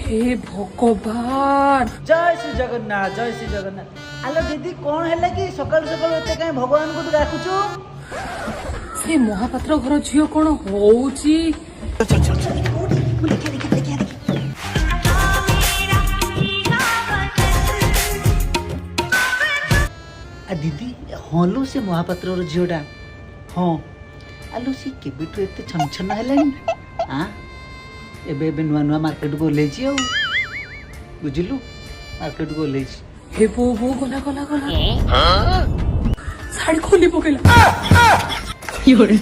हे भगवान जय श्री जगन्नाथ जय श्री जगन्नाथ। आलो दीदी कौन है कि सकाल सकाल एते कहीं भगवान को डाकुचु? से महापात्र घर झियो कौन होउची? आ दीदी हलो से महापात्र झीटा हाँ आलो सी केबेठु एते छनछन हेलानी हाँ एबे एबे नुआ नुआ मार्केट को ओल्हेछि आ बुझिलु मार्केट को ओल्हेछि। हे बो बो गला गला गला साड़ी खोली पकेला योरे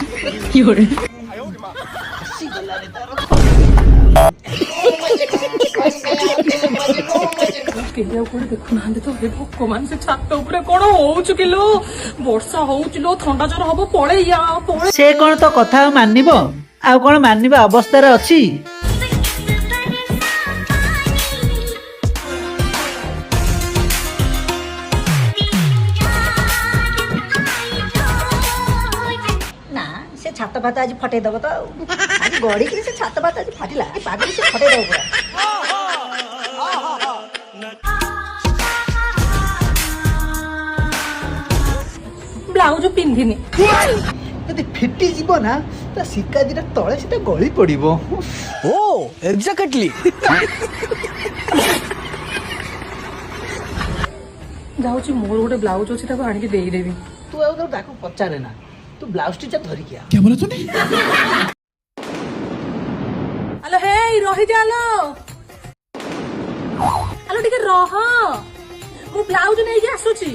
हसी गला रे तारो केहिया कोड देखु नांदे तो हे भगवान से छात ऊपर कोन होउछु किलो वर्षा होउछु लो ठंडा जर हबो पळे या पळे से कोन तो कथा मानिबो आ कोन मानिबा अवस्था रे अछि। से छात भात आज फटे दब तो आज गड़ी के से छात भात आज फाटिला पागल से फटे दब पूरा ब्लाउज पिंधिनी यदि फिटी जीव ना ता सिक्का दिटा तळे सेटा गळी पड़िबो। ओ एग्जैक्टली जाउची मोर गोटे ब्लाउज अछि ताको आनि के देई देबी। तू आ तो ताको पचारे ना तू ब्लाउज टीचा धरि के आ। क्या बोला तूने? हेलो हे रहि जालो हेलो टिके रह मु ब्लाउज नै के आसुची।